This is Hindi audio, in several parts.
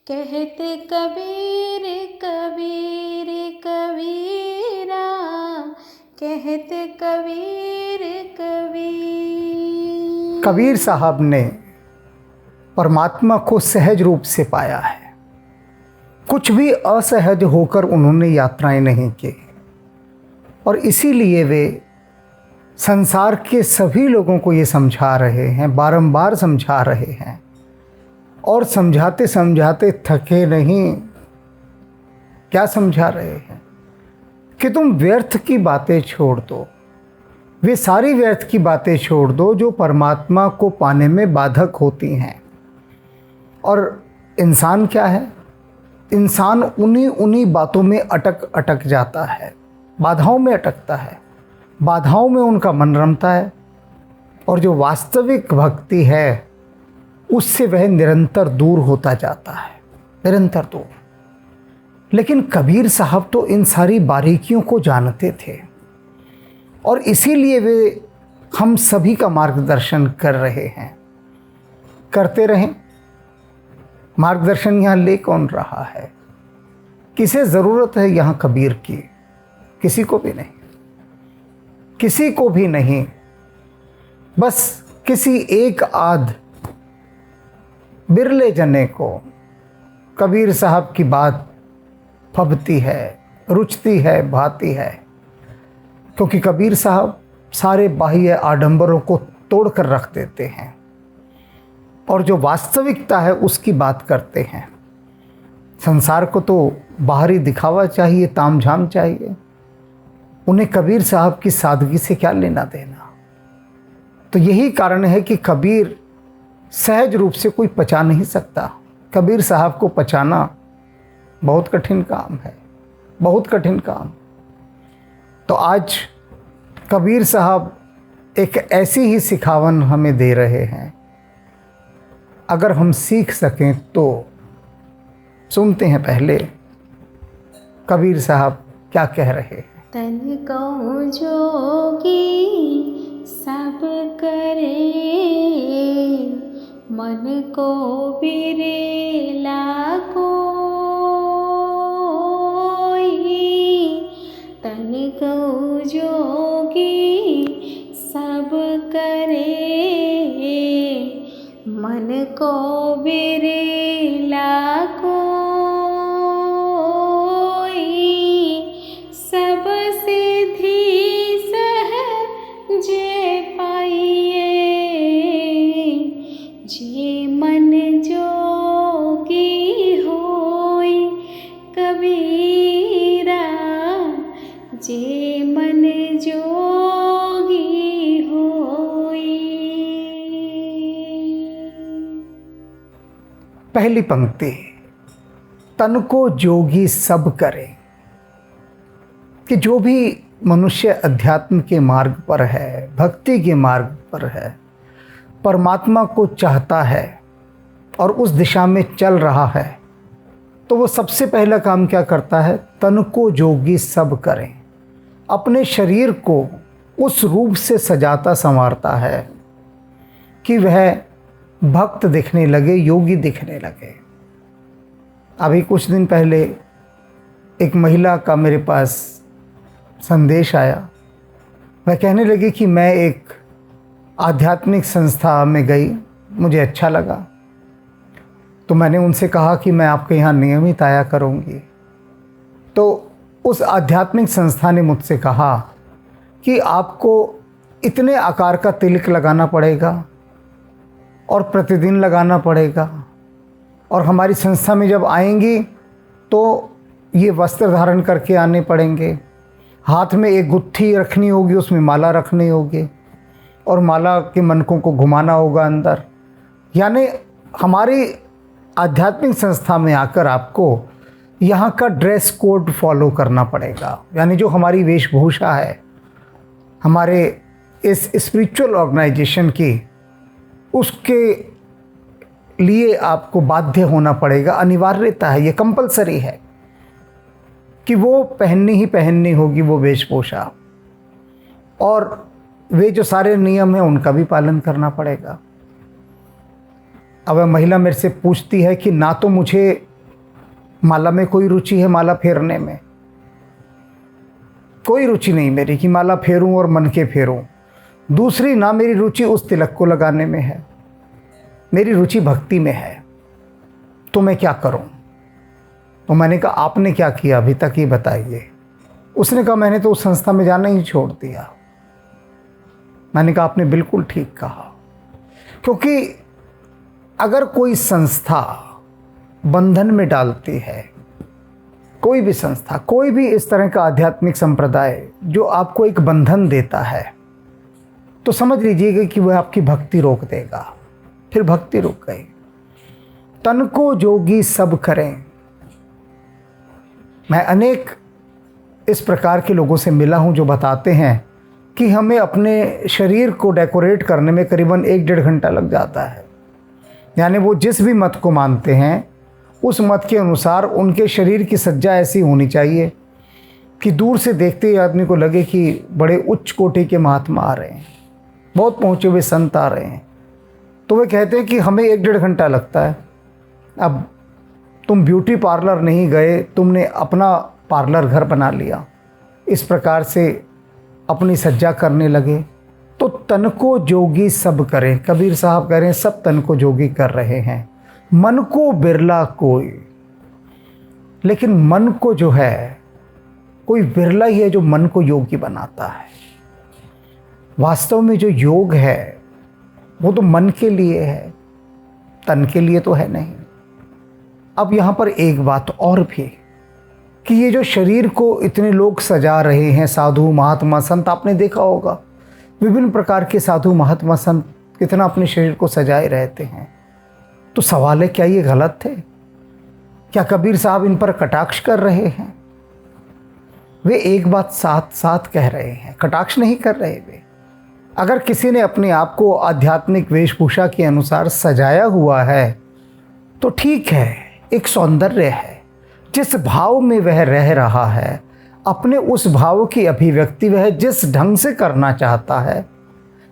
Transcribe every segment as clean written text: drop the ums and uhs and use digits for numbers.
कहते कबीर कबीर कबीरा, कहते कबीर कबीर। कबीर साहब ने परमात्मा को सहज रूप से पाया है। कुछ भी असहज होकर उन्होंने यात्राएं नहीं की और इसीलिए वे संसार के सभी लोगों को ये समझा रहे हैं, बारंबार समझा रहे हैं और समझाते समझाते थके नहीं। क्या समझा रहे हैं कि तुम व्यर्थ की बातें छोड़ दो, वे सारी व्यर्थ की बातें छोड़ दो जो परमात्मा को पाने में बाधक होती हैं। और इंसान क्या है? इंसान उन्हीं बातों में अटक जाता है, बाधाओं में अटकता है, बाधाओं में उनका मन रमता है और जो वास्तविक भक्ति है उससे वह निरंतर दूर होता जाता है, निरंतर दूर। लेकिन कबीर साहब तो इन सारी बारीकियों को जानते थे और इसीलिए वे हम सभी का मार्गदर्शन कर रहे हैं। करते रहें। मार्गदर्शन यहाँ ले कौन रहा है? किसे ज़रूरत है यहाँ कबीर की? किसी को भी नहीं, किसी को भी नहीं। बस किसी एक आध बिरले जने को कबीर साहब की बात फबती है, रुचती है, भाती है, क्योंकि कबीर साहब सारे बाह्य आडंबरों को तोड़कर रख देते हैं और जो वास्तविकता है उसकी बात करते हैं। संसार को तो बाहरी दिखावा चाहिए, तामझाम चाहिए, उन्हें कबीर साहब की सादगी से क्या लेना देना। तो यही कारण है कि कबीर सहज रूप से कोई पचा नहीं सकता। कबीर साहब को पचाना बहुत कठिन काम है, बहुत कठिन काम। तो आज कबीर साहब एक ऐसी ही सिखावन हमें दे रहे हैं। अगर हम सीख सकें तो सुनते हैं पहले कबीर साहब क्या कह रहे हैं। तन को जोगी सब करे, मन को बिरेला कोई। तन को जोगी सब करे, मन को बिरेला कोई। सब सिद्धि सहज पाइए, जे मन जोगी होई कबीरा, जे मन जोगी होई। पहली पंक्ति, तन को जोगी सब करे, कि जो भी मनुष्य अध्यात्म के मार्ग पर है, भक्ति के मार्ग पर है, परमात्मा को चाहता है और उस दिशा में चल रहा है, तो वो सबसे पहला काम क्या करता है? तन को जोगी सब करें। अपने शरीर को उस रूप से सजाता संवारता है कि वह भक्त दिखने लगे, योगी दिखने लगे। अभी कुछ दिन पहले एक महिला का मेरे पास संदेश आया। वह कहने लगी कि मैं एक आध्यात्मिक संस्था में गई, मुझे अच्छा लगा, तो मैंने उनसे कहा कि मैं आपके यहाँ नियमित आया करूँगी। तो उस आध्यात्मिक संस्था ने मुझसे कहा कि आपको इतने आकार का तिलक लगाना पड़ेगा और प्रतिदिन लगाना पड़ेगा, और हमारी संस्था में जब आएंगी तो ये वस्त्र धारण करके आने पड़ेंगे, हाथ में एक गुत्थी रखनी होगी, उसमें माला रखनी होगी और माला के मनकों को घुमाना होगा अंदर। यानी हमारी आध्यात्मिक संस्था में आकर आपको यहाँ का ड्रेस कोड फॉलो करना पड़ेगा। यानी जो हमारी वेशभूषा है हमारे इस स्पिरिचुअल ऑर्गेनाइजेशन की, उसके लिए आपको बाध्य होना पड़ेगा। अनिवार्यता है, ये कंपलसरी है कि वो पहननी होगी वो वेशभूषा, और वे जो सारे नियम हैं उनका भी पालन करना पड़ेगा। अब वह महिला मेरे से पूछती है कि ना तो मुझे माला में कोई रुचि है, माला फेरने में कोई रुचि नहीं मेरी कि माला फेरूं और मन के फेरूं। दूसरी, ना मेरी रुचि उस तिलक को लगाने में है, मेरी रुचि भक्ति में है। तो मैं क्या करूं? तो मैंने कहा आपने क्या किया अभी तक, ये बताइए। उसने कहा मैंने तो उस संस्था में जाना ही छोड़ दिया। मैंने कहा आपने बिल्कुल ठीक कहा, क्योंकि अगर कोई संस्था बंधन में डालती है, कोई भी संस्था, कोई भी इस तरह का आध्यात्मिक संप्रदाय जो आपको एक बंधन देता है, तो समझ लीजिएगा कि वह आपकी भक्ति रोक देगा। फिर भक्ति रुक गई। तन को जोगी सब करें। मैं अनेक इस प्रकार के लोगों से मिला हूं जो बताते हैं कि हमें अपने शरीर को डेकोरेट करने में करीबन 1-1.5 घंटा लग जाता है। यानी वो जिस भी मत को मानते हैं, उस मत के अनुसार उनके शरीर की सज्जा ऐसी होनी चाहिए कि दूर से देखते ही आदमी को लगे कि बड़े उच्च कोटि के महात्मा आ रहे हैं, बहुत पहुँचे हुए संत आ रहे हैं। तो वे कहते हैं कि हमें 1-1.5 घंटा लगता है। अब तुम ब्यूटी पार्लर नहीं गए, तुमने अपना पार्लर घर बना लिया, इस प्रकार से अपनी सज्जा करने लगे। तो तन को जोगी सब करें। कबीर साहब कह रहे हैं सब तन को जोगी कर रहे हैं, मन को बिरला कोई। लेकिन मन को जो है, कोई बिरला ही है जो मन को योगी बनाता है। वास्तव में जो योग है वो तो मन के लिए है, तन के लिए तो है नहीं। अब यहाँ पर एक बात और भी कि ये जो शरीर को इतने लोग सजा रहे हैं, साधु महात्मा संत, आपने देखा होगा विभिन्न प्रकार के साधु महात्मा संत कितना अपने शरीर को सजाए रहते हैं। तो सवाल है, क्या ये गलत थे? क्या कबीर साहब इन पर कटाक्ष कर रहे हैं? वे एक बात साथ साथ कह रहे हैं, कटाक्ष नहीं कर रहे वे। अगर किसी ने अपने आप को आध्यात्मिक वेशभूषा के अनुसार सजाया हुआ है तो ठीक है, एक सौंदर्य है। जिस भाव में वह रह रहा है, अपने उस भाव की अभिव्यक्ति वह जिस ढंग से करना चाहता है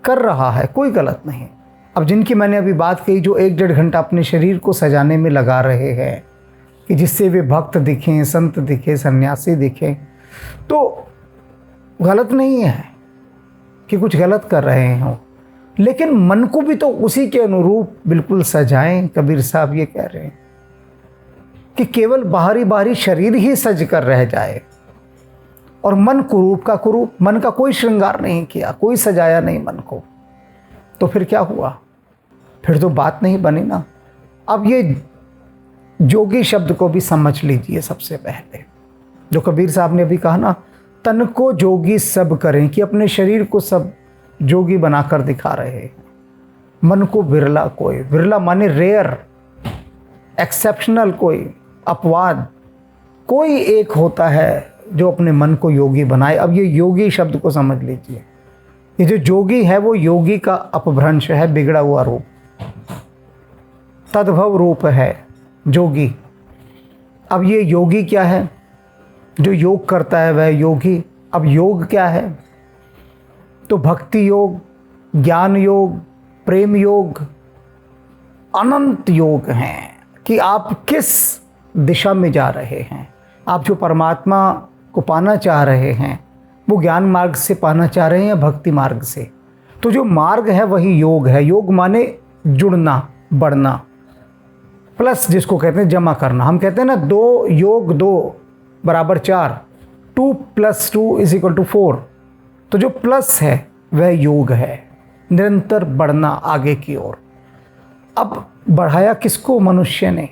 कर रहा है, कोई गलत नहीं। अब जिनकी मैंने अभी बात कही, जो 1-1.5 घंटा अपने शरीर को सजाने में लगा रहे हैं कि जिससे वे भक्त दिखें, संत दिखें, सन्यासी दिखें, तो गलत नहीं है कि कुछ गलत कर रहे हों, लेकिन मन को भी तो उसी के अनुरूप बिल्कुल सजाएं। कबीर साहब ये कह रहे हैं कि केवल बाहरी बाहरी शरीर ही सज कर रह जाए और मन कुरूप का कुरूप, मन का कोई श्रृंगार नहीं किया, कोई सजाया नहीं मन को, तो फिर क्या हुआ? फिर तो बात नहीं बनी ना। अब ये जोगी शब्द को भी समझ लीजिए। सबसे पहले जो कबीर साहब ने अभी कहा ना, तन को जोगी सब करें, कि अपने शरीर को सब जोगी बनाकर दिखा रहे हैं। मन को बिरला कोई, बिरला माने रेयर, एक्सेप्शनल, कोई अपवाद, कोई एक होता है जो अपने मन को योगी बनाए। अब ये योगी शब्द को समझ लीजिए। ये जो जोगी है वो योगी का अपभ्रंश है, बिगड़ा हुआ रूप, तद्भव रूप है जोगी। अब ये योगी क्या है? जो योग करता है वह योगी। अब योग क्या है? तो भक्ति योग, ज्ञान योग, प्रेम योग, अनंत योग हैं कि आप किस दिशा में जा रहे हैं। आप जो परमात्मा को पाना चाह रहे हैं वो ज्ञान मार्ग से पाना चाह रहे हैं या भक्ति मार्ग से? तो जो मार्ग है वही योग है। योग माने जुड़ना, बढ़ना, प्लस जिसको कहते हैं जमा करना। हम कहते हैं ना 2 योग 2 बराबर 4, 2 + 2 = 4। तो जो प्लस है वह योग है, निरंतर बढ़ना आगे की ओर। अब बढ़ाया किसको? मनुष्य ने।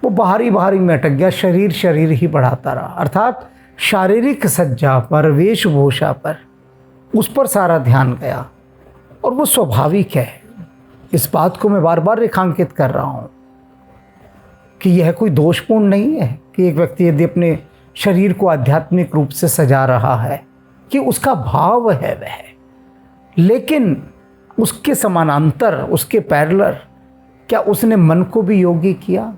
वो बाहरी बाहरी में अटक गया, शरीर शरीर ही बढ़ाता रहा, अर्थात शारीरिक सज्जा पर, वेशभूषा पर, उस पर सारा ध्यान गया। और वो स्वाभाविक है। इस बात को मैं बार बार रेखांकित कर रहा हूँ कि यह कोई दोषपूर्ण नहीं है कि एक व्यक्ति यदि अपने शरीर को आध्यात्मिक रूप से सजा रहा है, कि उसका भाव है वह, लेकिन उसके समानांतर, उसके पैरेलल, क्या उसने मन को भी योगी किया?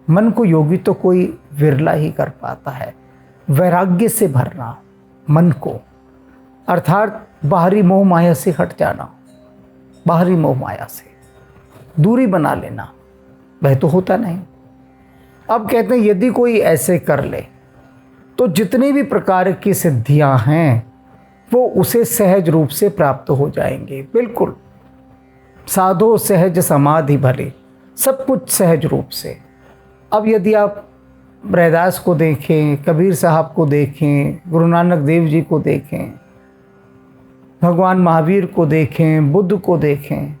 मन को योगी तो कोई विरला ही कर पाता है। वैराग्य से भरना मन को, अर्थात बाहरी मोह माया से हट जाना, बाहरी मोह माया से दूरी बना लेना, वह तो होता नहीं। अब कहते हैं यदि कोई ऐसे कर ले तो जितनी भी प्रकार की सिद्धियां हैं वो उसे सहज रूप से प्राप्त हो जाएंगे। बिल्कुल, साधो सहज समाधि भले, सब कुछ सहज रूप से। अब यदि आप रैदास को देखें, कबीर साहब को देखें, गुरु नानक देव जी को देखें, भगवान महावीर को देखें, बुद्ध को देखें,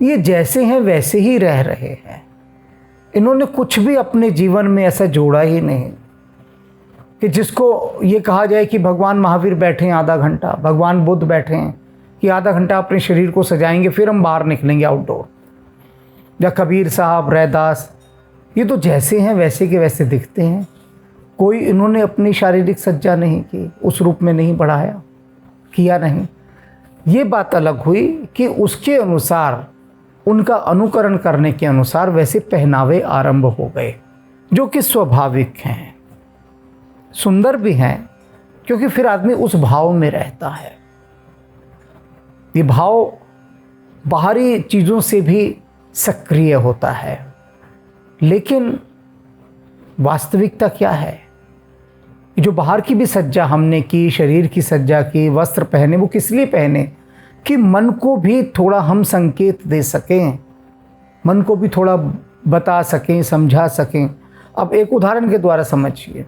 ये जैसे हैं वैसे ही रह रहे हैं। इन्होंने कुछ भी अपने जीवन में ऐसा जोड़ा ही नहीं कि जिसको ये कहा जाए कि भगवान महावीर बैठे हैं आधा घंटा, भगवान बुद्ध बैठे हैं कि आधा घंटा अपने शरीर को सजाएंगे फिर हम बाहर निकलेंगे आउटडोर, या कबीर साहब, रैदास, ये तो जैसे हैं वैसे के वैसे दिखते हैं। कोई इन्होंने अपनी शारीरिक सज्जा नहीं की, उस रूप में नहीं बढ़ाया, किया नहीं। ये बात अलग हुई कि उसके अनुसार, उनका अनुकरण करने के अनुसार वैसे पहनावे आरंभ हो गए जो कि स्वाभाविक हैं, सुंदर भी हैं, क्योंकि फिर आदमी उस भाव में रहता है। ये भाव बाहरी चीज़ों से भी सक्रिय होता है, लेकिन वास्तविकता क्या है? जो बाहर की भी सज्जा हमने की, शरीर की सज्जा की, वस्त्र पहने, वो किस लिए पहने? कि मन को भी थोड़ा हम संकेत दे सकें, मन को भी थोड़ा बता सकें, समझा सकें। अब एक उदाहरण के द्वारा समझिए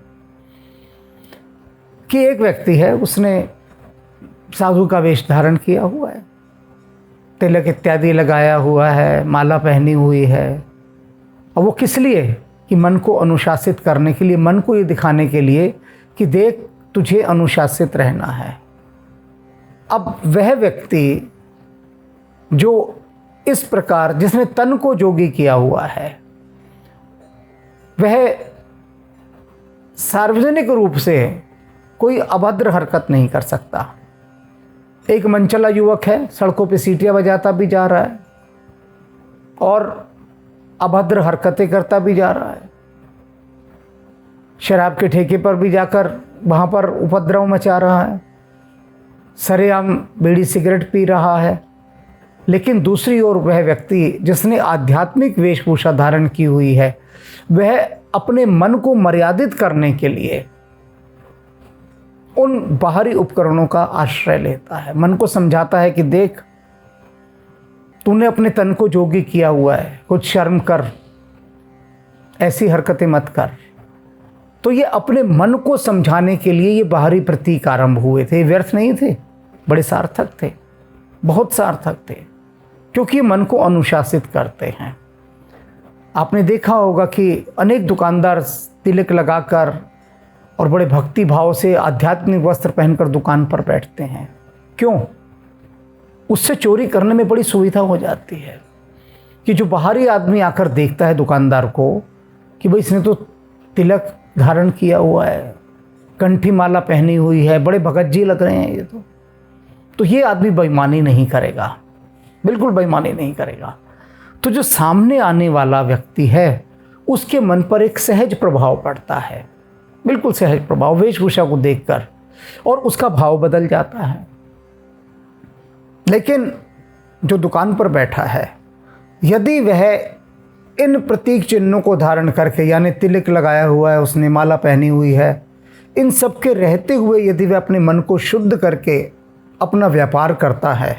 कि एक व्यक्ति है, उसने साधु का वेश धारण किया हुआ है, तिलक इत्यादि लगाया हुआ है, माला पहनी हुई है, और वो किस लिए? कि मन को अनुशासित करने के लिए, मन को ये दिखाने के लिए कि देख तुझे अनुशासित रहना है। अब वह व्यक्ति जो इस प्रकार, जिसने तन को जोगी किया हुआ है, वह सार्वजनिक रूप से कोई अभद्र हरकत नहीं कर सकता। एक मनचला युवक है, सड़कों पे सीटियां बजाता भी जा रहा है और अभद्र हरकतें करता भी जा रहा है, शराब के ठेके पर भी जाकर वहाँ पर उपद्रव मचा रहा है, सरेआम बीड़ी सिगरेट पी रहा है। लेकिन दूसरी ओर वह व्यक्ति जिसने आध्यात्मिक वेशभूषा धारण की हुई है, वह अपने मन को मर्यादित करने के लिए उन बाहरी उपकरणों का आश्रय लेता है। मन को समझाता है कि देख तूने अपने तन को जोगी किया हुआ है, कुछ शर्म कर, ऐसी हरकतें मत कर। तो ये अपने मन को समझाने के लिए ये बाहरी प्रतीक आरंभ हुए थे। व्यर्थ नहीं थे, बड़े सार्थक थे, बहुत सार्थक थे, क्योंकि मन को अनुशासित करते हैं। आपने देखा होगा कि अनेक दुकानदार तिलक लगाकर और बड़े भक्ति भाव से आध्यात्मिक वस्त्र पहनकर दुकान पर बैठते हैं। क्यों? उससे चोरी करने में बड़ी सुविधा हो जाती है कि जो बाहरी आदमी आकर देखता है दुकानदार को कि भाई इसने तो तिलक धारण किया हुआ है, कंठी माला पहनी हुई है, बड़े भगत जी लग रहे हैं ये तो ये आदमी बेईमानी नहीं करेगा, बिल्कुल बेईमानी नहीं करेगा। तो जो सामने आने वाला व्यक्ति है उसके मन पर एक सहज प्रभाव पड़ता है, बिल्कुल सहज प्रभाव, वेशभूषा को देखकर, और उसका भाव बदल जाता है। लेकिन जो दुकान पर बैठा है, यदि वह इन प्रतीक चिन्हों को धारण करके, यानी तिलक लगाया हुआ है उसने, माला पहनी हुई है, इन सब के रहते हुए यदि वह अपने मन को शुद्ध करके अपना व्यापार करता है,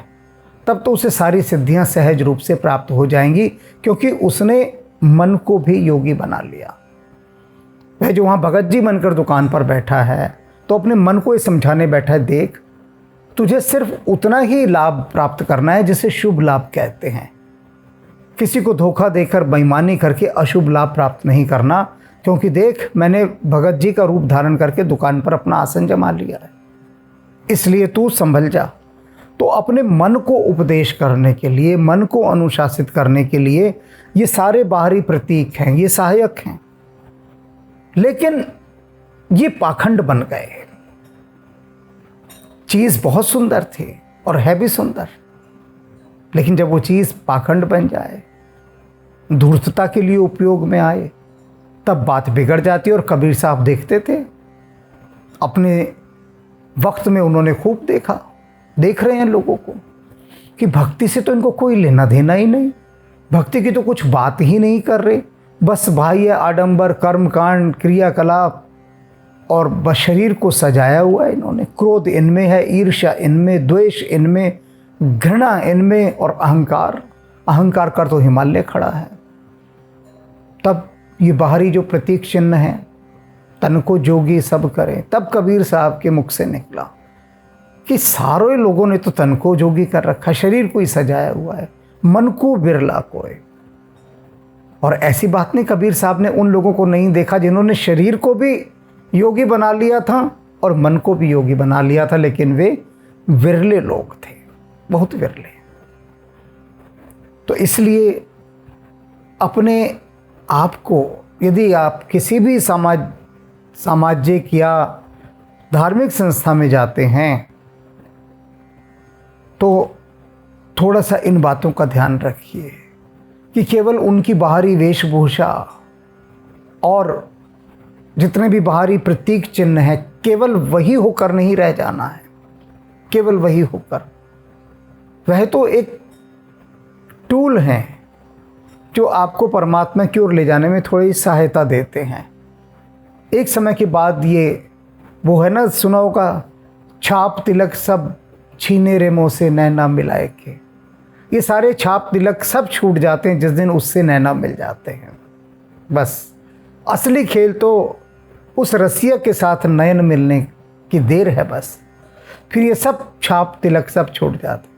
तब तो उसे सारी सिद्धियां सहज रूप से प्राप्त हो जाएंगी, क्योंकि उसने मन को भी योगी बना लिया। वह जो वहाँ भगत जी बनकर दुकान पर बैठा है, तो अपने मन को ये समझाने बैठा है, देख तुझे सिर्फ उतना ही लाभ प्राप्त करना है जिसे शुभ लाभ कहते हैं। किसी को धोखा देकर, बेईमानी करके अशुभ लाभ प्राप्त नहीं करना, क्योंकि देख मैंने भगत जी का रूप धारण करके दुकान पर अपना आसन जमा लिया है, इसलिए तू संभल जा। तो अपने मन को उपदेश करने के लिए, मन को अनुशासित करने के लिए ये सारे बाहरी प्रतीक हैं, ये सहायक हैं, लेकिन ये पाखंड बन गए। चीज़ बहुत सुंदर थी और है भी सुंदर, लेकिन जब वो चीज़ पाखंड बन जाए, धूर्तता के लिए उपयोग में आए, तब बात बिगड़ जाती है। और कबीर साहब देखते थे, अपने वक्त में उन्होंने खूब देखा, देख रहे हैं लोगों को कि भक्ति से तो इनको कोई लेना देना ही नहीं, भक्ति की तो कुछ बात ही नहीं कर रहे, बस बाह्य आडंबर, कर्मकांड, क्रियाकलाप और बस शरीर को सजाया हुआ है इन्होंने। क्रोध इनमें है, ईर्ष्या इनमें, द्वेष इनमें, घृणा इनमें और अहंकार। अहंकार कर तो हिमालय खड़ा है। तब ये बाहरी जो प्रतीक चिन्ह है, तन को जोगी सब करें, तब कबीर साहब के मुख से निकला कि सारे लोगों ने तो तन को जोगी कर रखा, शरीर को ही सजाया हुआ है, मन को बिरला कोई। और ऐसी बात नहीं, कबीर साहब ने उन लोगों को नहीं देखा जिन्होंने शरीर को भी योगी बना लिया था और मन को भी योगी बना लिया था, लेकिन वे विरले लोग थे, बहुत विरले। तो इसलिए अपने आप को, यदि आप किसी भी सामाजिक या धार्मिक संस्था में जाते हैं तो थोड़ा सा इन बातों का ध्यान रखिए कि केवल उनकी बाहरी वेशभूषा और जितने भी बाहरी प्रतीक चिन्ह हैं, केवल वही होकर नहीं रह जाना है। केवल वही होकर, वह तो एक टूल हैं जो आपको परमात्मा की ओर ले जाने में थोड़ी सहायता देते हैं। एक समय के बाद ये वो है ना, सुना होगा, छाप तिलक सब छीने रे मोह से नैना मिलाए के। ये सारे छाप तिलक सब छूट जाते हैं जिस दिन उससे नैना मिल जाते हैं। बस असली खेल तो उस रसिया के साथ नयन मिलने की देर है। बस फिर ये सब छाप तिलक सब छूट जाते,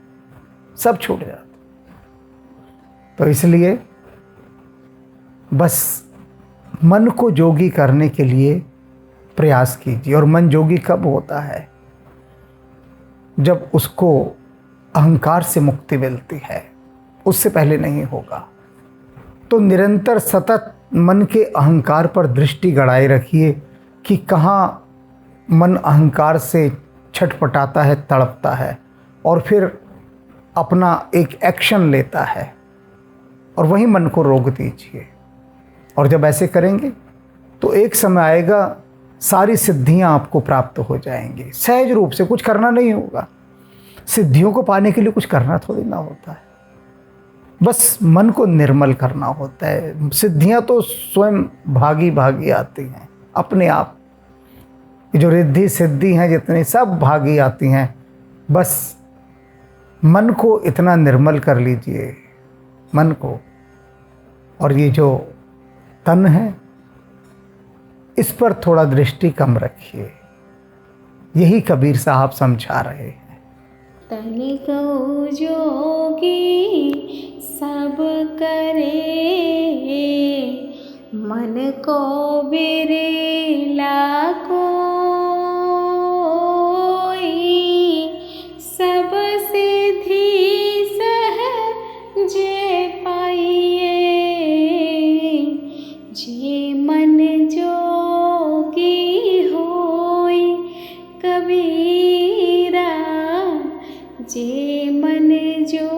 सब छूट जाते। तो इसलिए बस मन को जोगी करने के लिए प्रयास कीजिए। और मन जोगी कब होता है? जब उसको अहंकार से मुक्ति मिलती है, उससे पहले नहीं होगा। तो निरंतर सतत मन के अहंकार पर दृष्टि गड़ाए रखिए कि कहाँ मन अहंकार से छटपटाता है, तड़पता है, और फिर अपना एक एक्शन लेता है, और वही मन को रोक दीजिए। और जब ऐसे करेंगे तो एक समय आएगा, सारी सिद्धियां आपको प्राप्त हो जाएंगी सहज रूप से। कुछ करना नहीं होगा। सिद्धियों को पाने के लिए कुछ करना थोड़ी ना होता है, बस मन को निर्मल करना होता है। सिद्धियां तो स्वयं भागी भागी आती हैं अपने आप। जो रिद्धि सिद्धि हैं जितनी, सब भागी आती हैं। बस मन को इतना निर्मल कर लीजिए, मन को। और ये जो तन है, इस पर थोड़ा दृष्टि कम रखिए। यही कबीर साहब समझा रहे हैं। तन को जोगी सब करे, मन को बिरला कोई। सब सिद्धि सहजे पाइए, जे मन जोगी होई। कबीरा जे मन जो